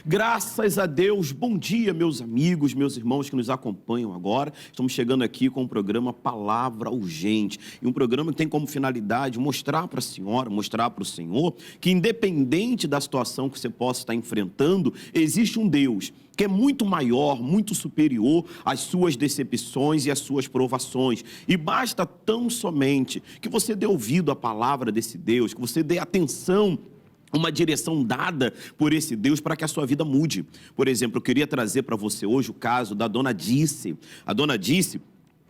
Graças a Deus, bom dia, meus amigos, meus irmãos que nos acompanham agora. Estamos chegando aqui com o programa Palavra Urgente. E um programa que tem como finalidade mostrar para a senhora, mostrar para o senhor, que independente da situação que você possa estar enfrentando, existe um Deus que é muito maior, muito superior às suas decepções e às suas provações. E basta tão somente que você dê ouvido à palavra desse Deus, que você dê atenção, uma direção dada por esse Deus para que a sua vida mude. Por exemplo, eu queria trazer para você hoje o caso da dona Dice. A dona Dice,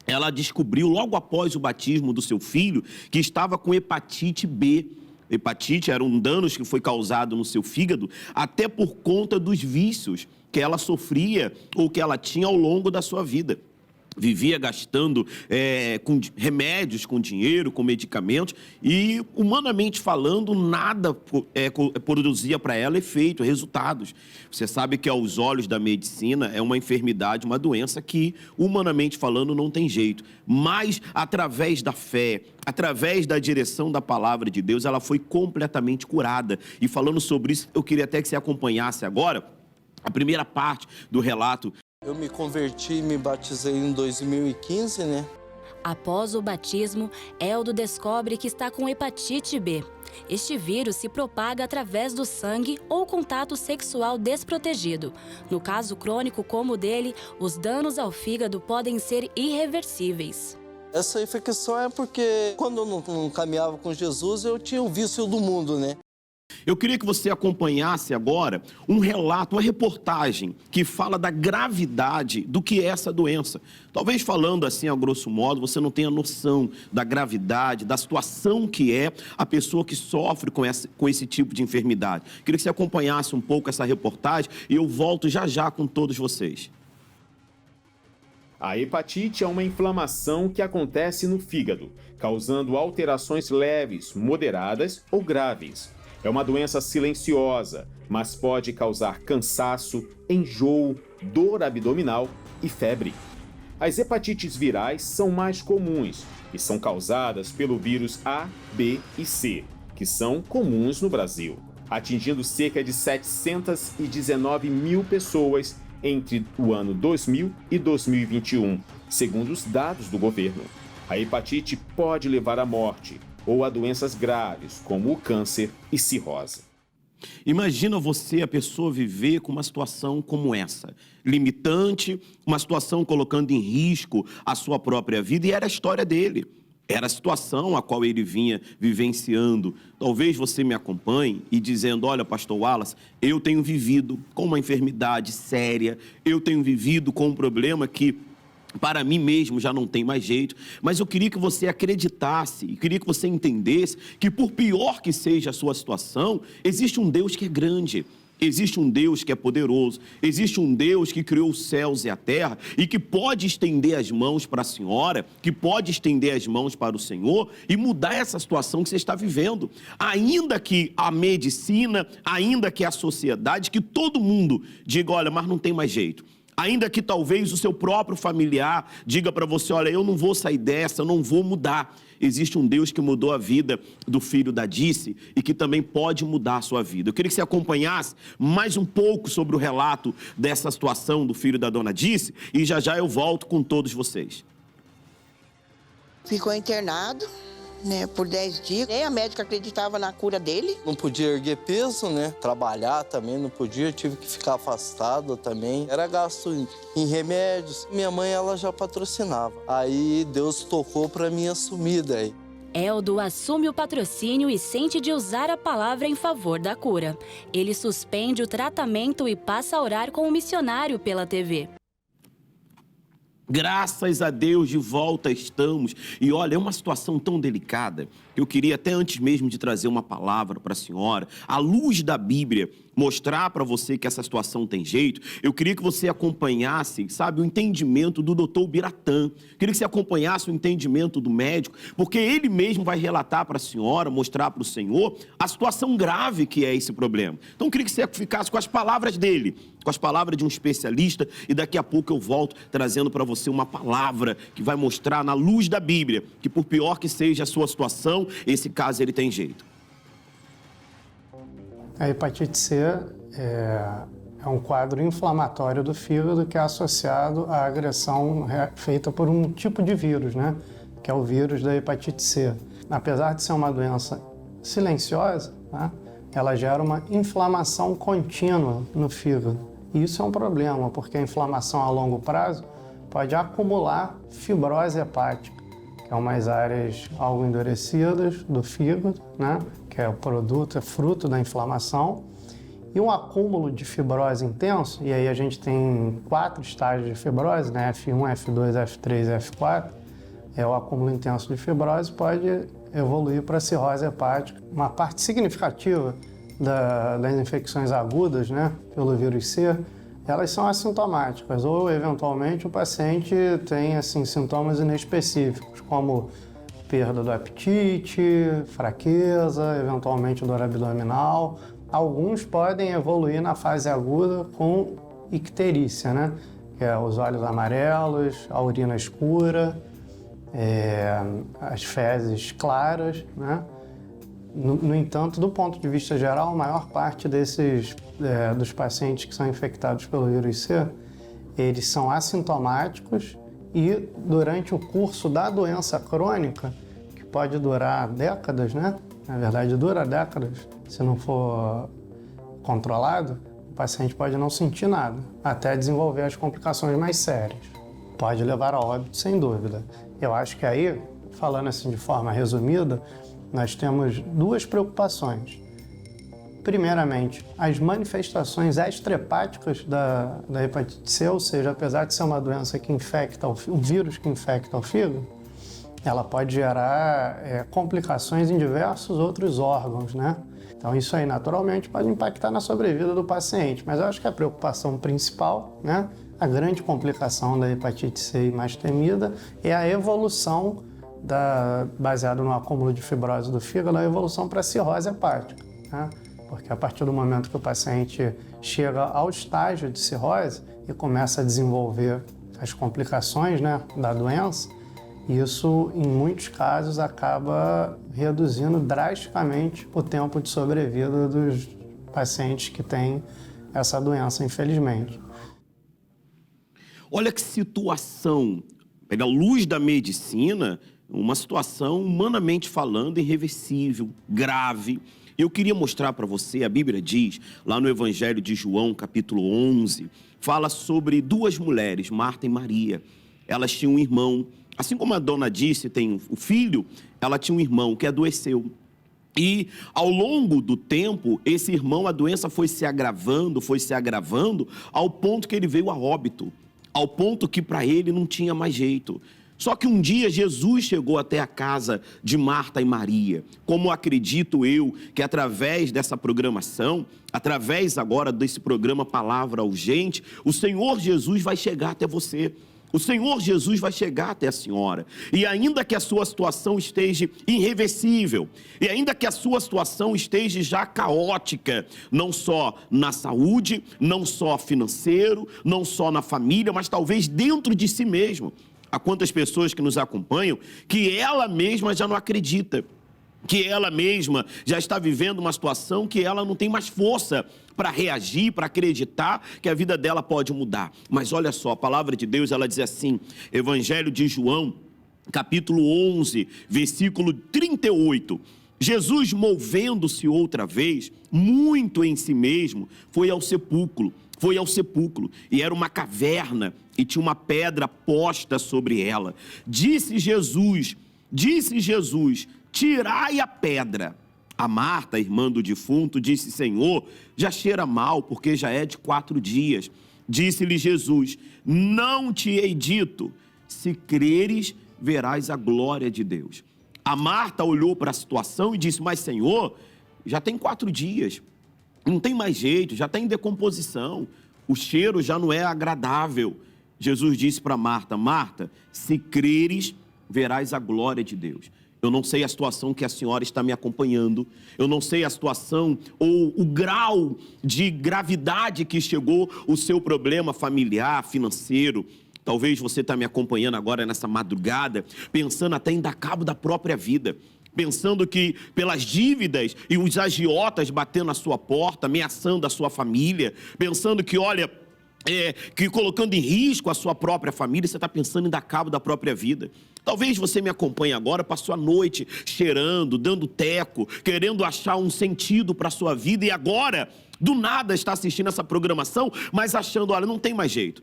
ela descobriu logo após o batismo do seu filho que estava com hepatite B. Hepatite era um dano que foi causado no seu fígado, até por conta dos vícios que ela sofria ou que ela tinha ao longo da sua vida. Vivia gastando com remédios, com dinheiro, com medicamentos e, humanamente falando, nada produzia para ela efeito, resultados. Você sabe que, aos olhos da medicina, é uma enfermidade, uma doença que, humanamente falando, não tem jeito. Mas, através da fé, através da direção da palavra de Deus, ela foi completamente curada. E falando sobre isso, eu queria até que você acompanhasse agora a primeira parte do relato. Eu me converti e me batizei em 2015, né? Após o batismo, Eldo descobre que está com hepatite B. Este vírus se propaga através do sangue ou contato sexual desprotegido. No caso crônico como o dele, os danos ao fígado podem ser irreversíveis. Essa infecção é porque quando eu não caminhava com Jesus, eu tinha o vício do mundo, né? Eu queria que você acompanhasse agora um relato, uma reportagem que fala da gravidade do que é essa doença. Talvez falando assim, a grosso modo, você não tenha noção da gravidade, da situação que é a pessoa que sofre com esse tipo de enfermidade. Queria que você acompanhasse um pouco essa reportagem e eu volto já já com todos vocês. A hepatite é uma inflamação que acontece no fígado, causando alterações leves, moderadas ou graves. É uma doença silenciosa, mas pode causar cansaço, enjoo, dor abdominal e febre. As hepatites virais são mais comuns e são causadas pelo vírus A, B e C, que são comuns no Brasil, atingindo cerca de 719 mil pessoas entre o ano 2000 e 2021, segundo os dados do governo. A hepatite pode levar à morte ou a doenças graves, como o câncer e cirrose. Imagina você, a pessoa, viver com uma situação como essa, limitante, uma situação colocando em risco a sua própria vida, e era a história dele. Era a situação a qual ele vinha vivenciando. Talvez você me acompanhe e dizendo, olha, pastor Wallace, eu tenho vivido com uma enfermidade séria, eu tenho vivido com um problema que para mim mesmo já não tem mais jeito, mas eu queria que você acreditasse, e queria que você entendesse que, por pior que seja a sua situação, existe um Deus que é grande, existe um Deus que é poderoso, existe um Deus que criou os céus e a terra e que pode estender as mãos para a senhora, que pode estender as mãos para o Senhor e mudar essa situação que você está vivendo. Ainda que a medicina, ainda que a sociedade, que todo mundo diga, olha, mas não tem mais jeito. Ainda que talvez o seu próprio familiar diga para você, olha, eu não vou sair dessa, eu não vou mudar. Existe um Deus que mudou a vida do filho da Dice e que também pode mudar a sua vida. Eu queria que você acompanhasse mais um pouco sobre o relato dessa situação do filho da dona Dice e já já eu volto com todos vocês. Ficou internado, né, por 10 dias. Nem a médica acreditava na cura dele. Não podia erguer peso, né? Trabalhar também não podia, tive que ficar afastado também. Era gasto em remédios. Minha mãe, ela já patrocinava. Aí Deus tocou para mim assumir daí. Eldo assume o patrocínio e sente de usar a palavra em favor da cura. Ele suspende o tratamento e passa a orar com um missionário pela TV. Graças a Deus, de volta estamos. E olha, é uma situação tão delicada que eu queria, até antes mesmo de trazer uma palavra para a senhora, à luz da Bíblia, mostrar para você que essa situação tem jeito. Eu queria que você acompanhasse, sabe, o entendimento do Dr. Biratã. Queria que você acompanhasse o entendimento do médico, porque ele mesmo vai relatar para a senhora, mostrar para o senhor a situação grave que é esse problema. Então, eu queria que você ficasse com as palavras dele, com as palavras de um especialista, e daqui a pouco eu volto trazendo para você uma palavra que vai mostrar na luz da Bíblia que, por pior que seja a sua situação, esse caso ele tem jeito. A hepatite C É um quadro inflamatório do fígado que é associado à agressão feita por um tipo de vírus, né? Que é o vírus da hepatite C. Apesar de ser uma doença silenciosa, né? Ela gera uma inflamação contínua no fígado. E isso é um problema, porque a inflamação a longo prazo pode acumular fibrose hepática, que é umas áreas algo endurecidas do fígado, né? Que é o produto, é fruto da inflamação. E um acúmulo de fibrose intenso, e aí a gente tem 4 estágios de fibrose, né? F1, F2, F3 e F4, é o acúmulo intenso de fibrose, pode evoluir para cirrose hepática. Uma parte significativa das infecções agudas, né, pelo vírus C, elas são assintomáticas, ou eventualmente o paciente tem assim, sintomas inespecíficos, como perda do apetite, fraqueza, eventualmente dor abdominal. Alguns podem evoluir na fase aguda com icterícia, né, que é os olhos amarelos, a urina escura, as fezes claras, né? No entanto, do ponto de vista geral, a maior parte dos pacientes que são infectados pelo vírus C, eles são assintomáticos e durante o curso da doença crônica, que pode durar décadas, né? Na verdade, dura décadas, se não for controlado, o paciente pode não sentir nada, até desenvolver as complicações mais sérias. Pode levar a óbito, sem dúvida. Eu acho que aí, falando assim de forma resumida, nós temos 2 preocupações. Primeiramente, as manifestações extrahepáticas da hepatite C, ou seja, apesar de ser uma doença que infecta, um vírus que infecta o fígado, ela pode gerar complicações em diversos outros órgãos, né? Então isso aí naturalmente pode impactar na sobrevida do paciente, mas eu acho que a preocupação principal, né, a grande complicação da hepatite C mais temida é a evolução baseado no acúmulo de fibrose do fígado, a evolução para cirrose hepática, né? Porque a partir do momento que o paciente chega ao estágio de cirrose e começa a desenvolver as complicações, né, da doença, isso, em muitos casos, acaba reduzindo drasticamente o tempo de sobrevida dos pacientes que têm essa doença, infelizmente. Olha que situação, pela luz da medicina, uma situação humanamente falando irreversível, grave. Eu queria mostrar para você, a Bíblia diz, lá no Evangelho de João, capítulo 11, fala sobre 2 mulheres, Marta e Maria. Elas tinham um irmão, assim como a dona disse, tem o filho, ela tinha um irmão que adoeceu. E ao longo do tempo, esse irmão, a doença foi se agravando, ao ponto que ele veio a óbito, ao ponto que para ele não tinha mais jeito. Só que um dia Jesus chegou até a casa de Marta e Maria. Como acredito eu que através dessa programação, através agora desse programa Palavra Urgente, o Senhor Jesus vai chegar até você. O Senhor Jesus vai chegar até a senhora. E ainda que a sua situação esteja irreversível, e ainda que a sua situação esteja já caótica, não só na saúde, não só financeiro, não só na família, mas talvez dentro de si mesmo. Há quantas pessoas que nos acompanham que ela mesma já não acredita, que ela mesma já está vivendo uma situação que ela não tem mais força para reagir, para acreditar que a vida dela pode mudar. Mas olha só, a palavra de Deus, ela diz assim, Evangelho de João, capítulo 11, versículo 38. Jesus, movendo-se outra vez, muito em si mesmo, foi ao sepulcro, e era uma caverna, e tinha uma pedra posta sobre ela. Disse Jesus, tirai a pedra. A Marta, irmã do defunto, disse, Senhor, já cheira mal, porque já é de 4 dias. Disse-lhe Jesus, não te hei dito, se creres, verás a glória de Deus. A Marta olhou para a situação e disse, mas Senhor, já tem 4 dias, não tem mais jeito, já está em decomposição, o cheiro já não é agradável. Jesus disse para Marta, Marta, se creres, verás a glória de Deus. Eu não sei a situação que a senhora está me acompanhando, eu não sei a situação ou o grau de gravidade que chegou o seu problema familiar, financeiro. Talvez você está me acompanhando agora nessa madrugada, pensando até em dar cabo da própria vida. pensando que pelas dívidas e os agiotas batendo na sua porta, ameaçando a sua família, pensando que, olha, que colocando em risco a sua própria família, você está pensando em dar cabo da própria vida. Talvez você me acompanhe agora, passou a noite cheirando, dando teco, querendo achar um sentido para a sua vida e agora, do nada, está assistindo essa programação, mas achando, olha, não tem mais jeito.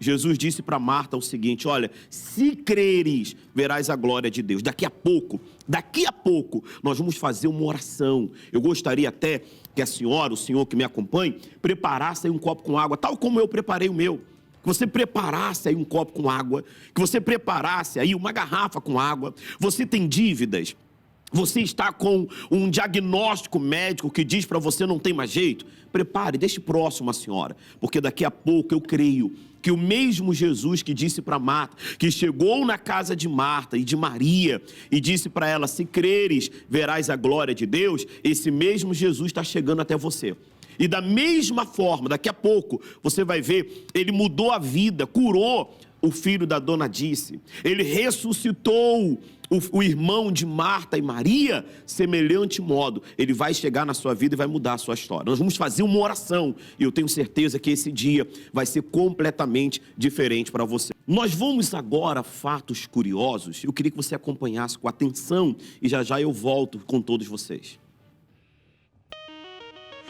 Jesus disse para Marta o seguinte, olha, se creres, verás a glória de Deus. Daqui a pouco, nós vamos fazer uma oração. Eu gostaria até que a senhora, o senhor que me acompanhe, preparasse aí um copo com água, tal como eu preparei o meu. Que você preparasse aí um copo com água, que você preparasse aí uma garrafa com água. Você tem dívidas? Você está com um diagnóstico médico que diz para você não tem mais jeito? Prepare, deixe próximo a senhora, porque daqui a pouco eu creio que o mesmo Jesus que disse para Marta, que chegou na casa de Marta e de Maria e disse para ela, se creres, verás a glória de Deus, esse mesmo Jesus está chegando até você. E da mesma forma, daqui a pouco, você vai ver, ele mudou a vida, curou o filho da dona Dice, ele ressuscitou o irmão de Marta e Maria, semelhante modo, ele vai chegar na sua vida e vai mudar a sua história. Nós vamos fazer uma oração e eu tenho certeza que esse dia vai ser completamente diferente para você. Nós vamos agora a fatos curiosos. Eu queria que você acompanhasse com atenção e já já eu volto com todos vocês.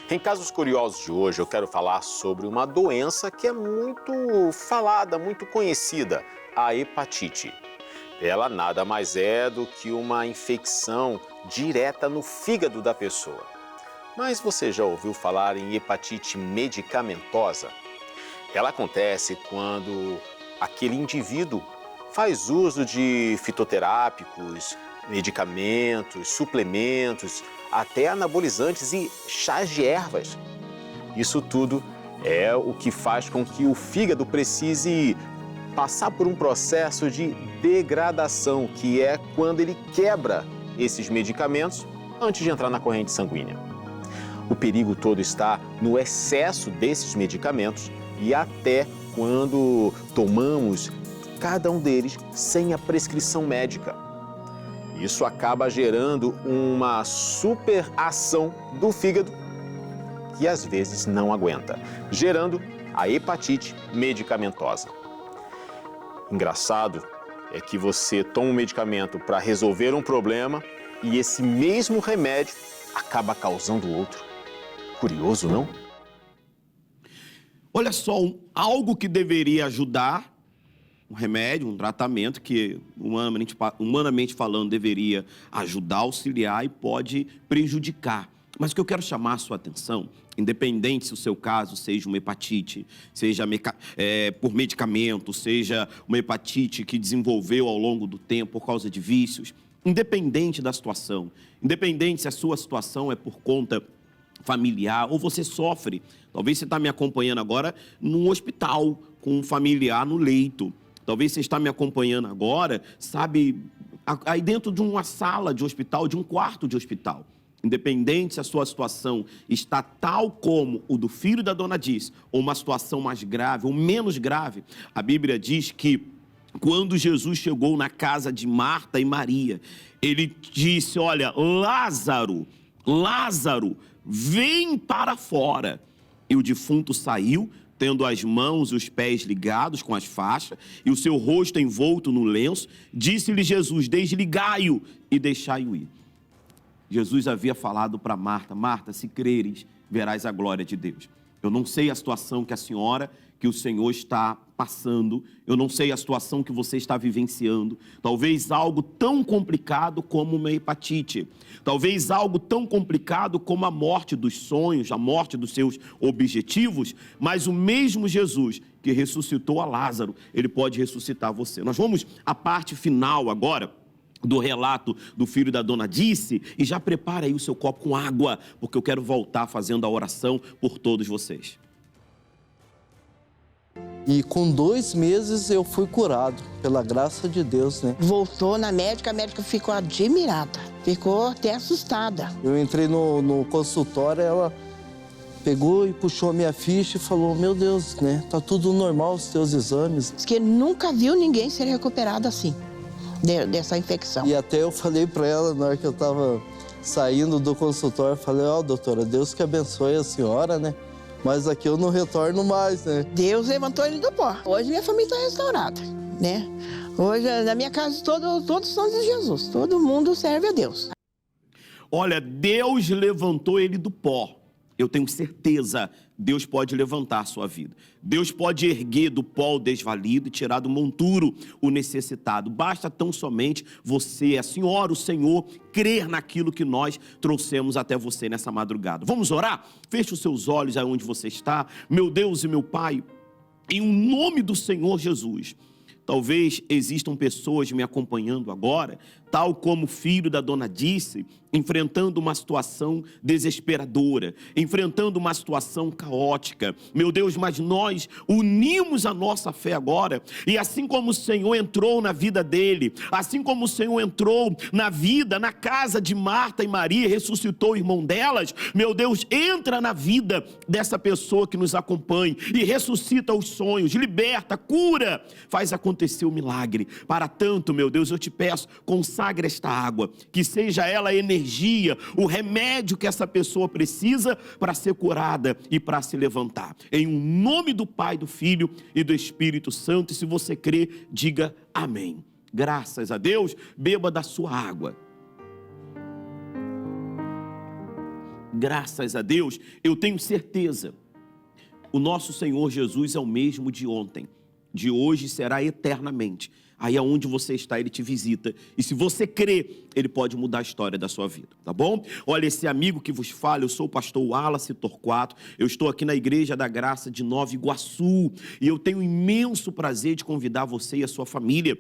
Em Casos Curiosos de hoje, eu quero falar sobre uma doença que é muito falada, muito conhecida, a hepatite. Ela nada mais é do que uma infecção direta no fígado da pessoa. Mas você já ouviu falar em hepatite medicamentosa? Ela acontece quando aquele indivíduo faz uso de fitoterápicos, medicamentos, suplementos, até anabolizantes e chás de ervas. Isso tudo é o que faz com que o fígado precise passar por um processo de degradação, que é quando ele quebra esses medicamentos antes de entrar na corrente sanguínea. O perigo todo está no excesso desses medicamentos e até quando tomamos cada um deles sem a prescrição médica. Isso acaba gerando uma superação do fígado que às vezes não aguenta, gerando a hepatite medicamentosa. Engraçado é que você toma um medicamento para resolver um problema e esse mesmo remédio acaba causando outro. Curioso, não? Olha só, algo que deveria ajudar, um remédio, um tratamento que, humanamente falando, deveria ajudar, auxiliar e pode prejudicar. Mas o que eu quero chamar a sua atenção, independente se o seu caso seja uma hepatite, seja por medicamento, seja uma hepatite que desenvolveu ao longo do tempo por causa de vícios, independente da situação, independente se a sua situação é por conta familiar ou você sofre, talvez você está me acompanhando agora num hospital com um familiar no leito, talvez você está me acompanhando agora, sabe, aí dentro de uma sala de hospital, de um quarto de hospital. Independente se a sua situação está tal como o do filho da dona Dice, ou uma situação mais grave ou menos grave, a Bíblia diz que quando Jesus chegou na casa de Marta e Maria, ele disse, olha, Lázaro, vem para fora. E o defunto saiu, tendo as mãos e os pés ligados com as faixas, e o seu rosto envolto no lenço. Disse-lhe Jesus, desligai-o e deixai-o ir. Jesus havia falado para Marta, Marta, se creres, verás a glória de Deus. Eu não sei a situação que a senhora, que o Senhor está passando, eu não sei a situação que você está vivenciando, talvez algo tão complicado como uma hepatite, talvez algo tão complicado como a morte dos sonhos, a morte dos seus objetivos, mas o mesmo Jesus que ressuscitou a Lázaro, ele pode ressuscitar você. Nós vamos à parte final agora do relato do filho da dona Dice e já prepara aí o seu copo com água, porque eu quero voltar fazendo a oração por todos vocês. E com 2 meses eu fui curado, pela graça de Deus, né? Voltou na médica, a médica ficou admirada, ficou até assustada. Eu entrei no consultório, ela pegou e puxou a minha ficha e falou, meu Deus, né? Tá tudo normal os teus exames. Diz que nunca viu ninguém ser recuperado assim. dessa infecção. E até eu falei para ela, na hora que eu estava saindo do consultório, falei, doutora, Deus que abençoe a senhora, né? Mas aqui eu não retorno mais, né? Deus levantou ele do pó. Hoje minha família está restaurada, né? Hoje, na minha casa, todos são de Jesus. Todo mundo serve a Deus. Olha, Deus levantou ele do pó. Eu tenho certeza, Deus pode levantar a sua vida. Deus pode erguer do pó o desvalido e tirar do monturo o necessitado. Basta tão somente você, a senhora, o Senhor, crer naquilo que nós trouxemos até você nessa madrugada. Vamos orar? Feche os seus olhos aí onde você está. Meu Deus e meu Pai, em nome do Senhor Jesus. Talvez existam pessoas me acompanhando agora, tal como o filho da dona Disse, enfrentando uma situação desesperadora, enfrentando uma situação caótica. Meu Deus, mas nós unimos a nossa fé agora, e assim como o Senhor entrou na vida dele, assim como o Senhor entrou na vida, na casa de Marta e Maria, ressuscitou o irmão delas, meu Deus, entra na vida dessa pessoa que nos acompanha e ressuscita os sonhos, liberta, cura, faz acontecer o milagre. Para tanto, meu Deus, eu te peço, consagra esta água, que seja ela a energia, o remédio que essa pessoa precisa para ser curada e para se levantar. Em nome do Pai, do Filho e do Espírito Santo. E se você crê, diga amém. Graças a Deus, beba da sua água. Graças a Deus, eu tenho certeza, o nosso Senhor Jesus é o mesmo de ontem, de hoje será eternamente. Aí aonde você está, Ele te visita. E se você crê, Ele pode mudar a história da sua vida, tá bom? Olha, esse amigo que vos fala, eu sou o pastor Wallace Torquato. Eu estou aqui na Igreja da Graça de Nova Iguaçu. E eu tenho um imenso prazer de convidar você e a sua família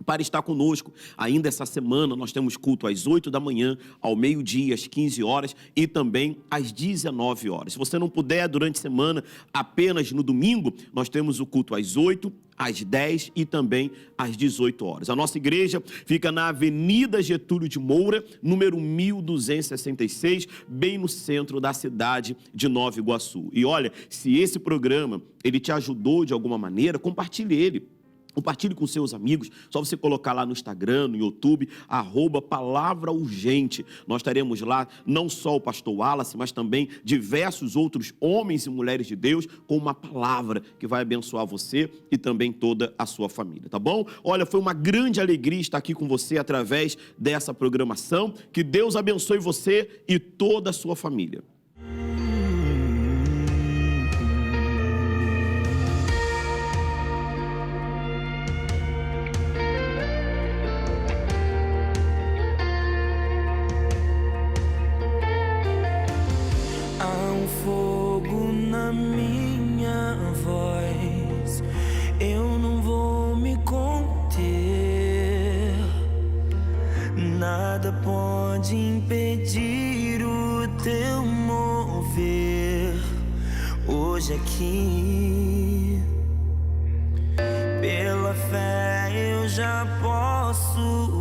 para estar conosco. Ainda essa semana nós temos culto às 8 da manhã, ao meio-dia, às 15 horas e também às 19 horas. Se você não puder durante a semana, apenas no domingo, nós temos o culto às 8, às 10 e também às 18 horas. A nossa igreja fica na Avenida Getúlio de Moura, número 1266, bem no centro da cidade de Nova Iguaçu. E olha, se esse programa ele te ajudou de alguma maneira, compartilhe ele. Compartilhe com seus amigos, só você colocar lá no Instagram, no YouTube, @Palavra Urgente. Nós estaremos lá, não só o pastor Wallace, mas também diversos outros homens e mulheres de Deus, com uma palavra que vai abençoar você e também toda a sua família, tá bom? Olha, foi uma grande alegria estar aqui com você através dessa programação. Que Deus abençoe você e toda a sua família. Nada pode impedir o teu mover hoje aqui. Pela fé eu já posso